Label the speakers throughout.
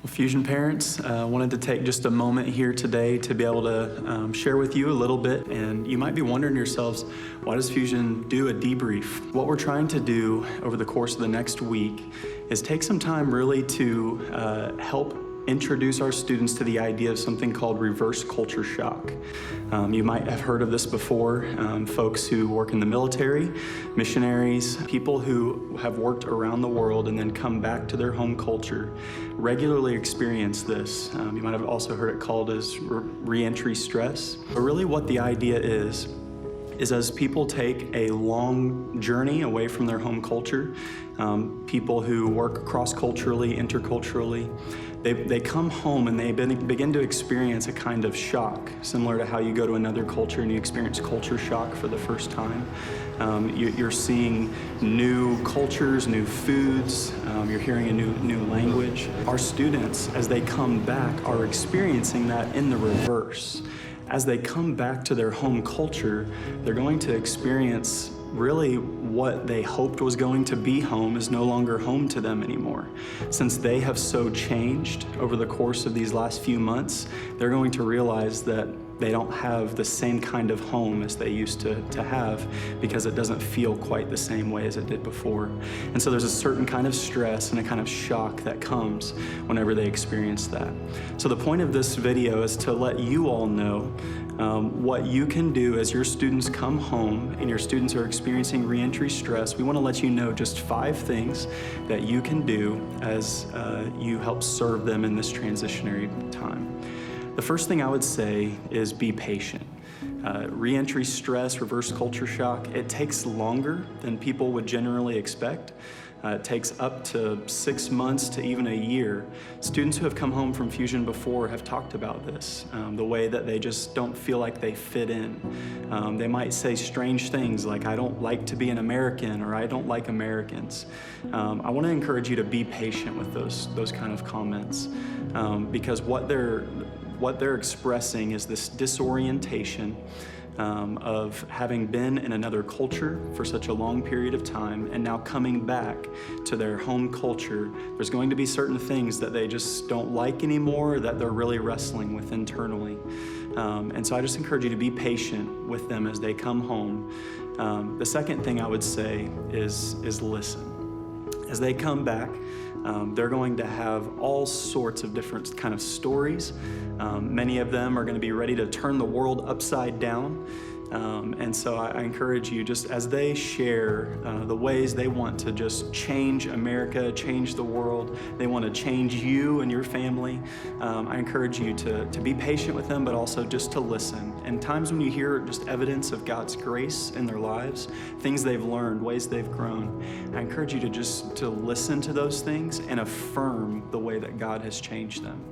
Speaker 1: Fusion parents, wanted to take just a moment here today to be able to share with you a little bit. And you might be wondering to yourselves, why does Fusion do a debrief? What we're trying to do over the course of the next week is take some time really to help introduce our students to the idea of something called reverse culture shock. You might have heard of this before. Folks who work in the military, missionaries, people who have worked around the world and then come back to their home culture regularly experience this. You might have also heard it called as re-entry stress. But really what the idea is as people take a long journey away from their home culture, people who work cross-culturally, interculturally, they come home and they begin to experience a kind of shock, similar to how you go to another culture and you experience culture shock for the first time. You're seeing new cultures, new foods, you're hearing a new language. Our students, as they come back, are experiencing that in the reverse. As they come back to their home culture, they're going to experience really what they hoped was going to be home is no longer home to them anymore. Since they have so changed over the course of these last few months, they're going to realize that they don't have the same kind of home as they used to have because it doesn't feel quite the same way as it did before. And so there's a certain kind of stress and a kind of shock that comes whenever they experience that. So the point of this video is to let you all know what you can do as your students come home and your students are experiencing re-entry stress. We want to let you know just 5 things that you can do as you help serve them in this transitionary time. The first thing I would say is be patient. Re-entry stress, reverse culture shock, it takes longer than people would generally expect. It takes up to 6 months to even a year. Students who have come home from Fusion before have talked about this, the way that they just don't feel like they fit in. They might say strange things like, I don't like to be an American, or I don't like Americans. I want to encourage you to be patient with those kind of comments, because what they're expressing is this disorientation of having been in another culture for such a long period of time and now coming back to their home culture. There's going to be certain things that they just don't like anymore, that they're really wrestling with internally. And so I just encourage you to be patient with them as they come home. The second thing I would say is listen. As they come back, they're going to have all sorts of different kind of stories. Many of them are going to be ready to turn the world upside down. And so I encourage you, just as they share the ways they want to just change America, change the world, they want to change you and your family, I encourage you to be patient with them, but also just to listen. And times when you hear just evidence of God's grace in their lives, things they've learned, ways they've grown, I encourage you to listen to those things and affirm the way that God has changed them.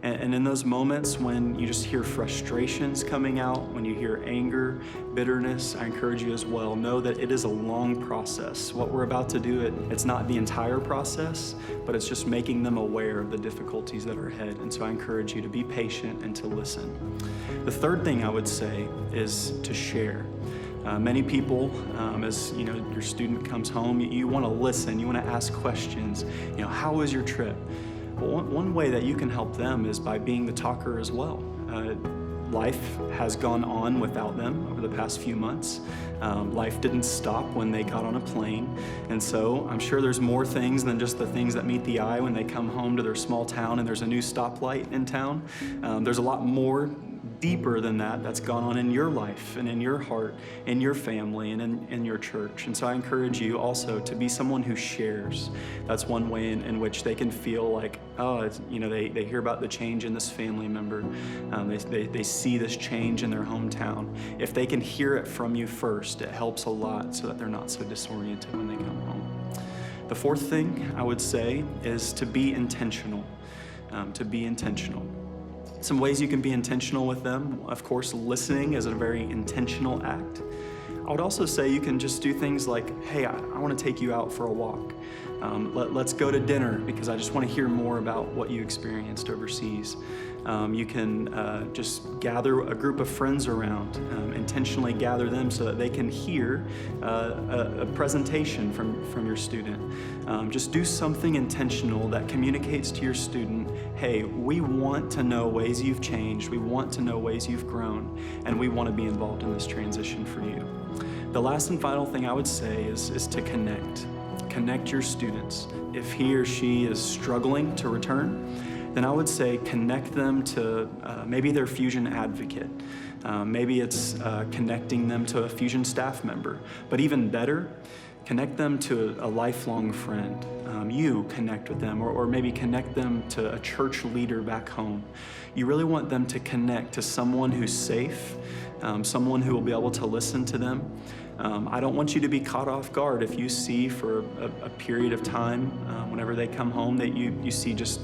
Speaker 1: And in those moments when you just hear frustrations coming out, when you hear anger, bitterness, I encourage you as well, know that it is a long process. What we're about to do, it's not the entire process, but it's just making them aware of the difficulties that are ahead. And so I encourage you to be patient and to listen. The third thing I would say is to share. Many people, as you know, your student comes home, you want to listen, you want to ask questions. You know, how was your trip? Well, one way that you can help them is by being the talker as well. Life has gone on without them over the past few months. Life didn't stop when they got on a plane. And so I'm sure there's more things than just the things that meet the eye when they come home to their small town and there's a new stoplight in town. There's a lot more deeper than that that's gone on in your life and in your heart, in your family, and in your church. And so I encourage you also to be someone who shares. That's one way in which they can feel like, oh, they hear about the change in this family member. They see this change in their hometown. If they can hear it from you first, it helps a lot so that they're not so disoriented when they come home. The fourth thing I would say is to be intentional. Some ways you can be intentional with them. Of course, listening is a very intentional act. I would also say you can just do things like, hey, I want to take you out for a walk. Let's go to dinner because I just want to hear more about what you experienced overseas. You can just gather a group of friends around, intentionally gather them so that they can hear a presentation from your student. Just do something intentional that communicates to your student, hey, we want to know ways you've changed, we want to know ways you've grown, and we want to be involved in this transition for you. The last and final thing I would say is to connect. Connect your students. If he or she is struggling to return, then I would say connect them to maybe their Fusion advocate. Maybe it's connecting them to a Fusion staff member. But even better, connect them to a lifelong friend. You connect with them, or maybe connect them to a church leader back home. You really want them to connect to someone who's safe, someone who will be able to listen to them. I don't want you to be caught off guard if you see for a period of time, whenever they come home, that you see just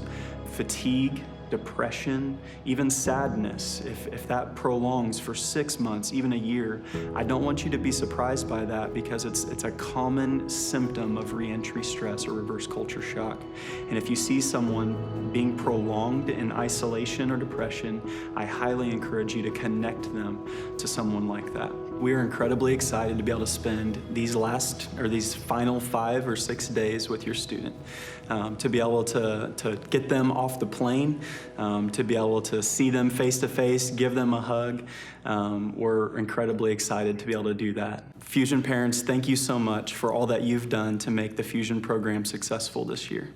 Speaker 1: fatigue, depression, even sadness. If that prolongs for 6 months, even a year, I don't want you to be surprised by that because it's a common symptom of reentry stress or reverse culture shock. And if you see someone being prolonged in isolation or depression, I highly encourage you to connect them to someone like that. We are incredibly excited to be able to spend these final 5 or 6 days with your student, to be able to get them off the plane, to be able to see them face to face, give them a hug. We're incredibly excited to be able to do that. Fusion parents, thank you so much for all that you've done to make the Fusion program successful this year.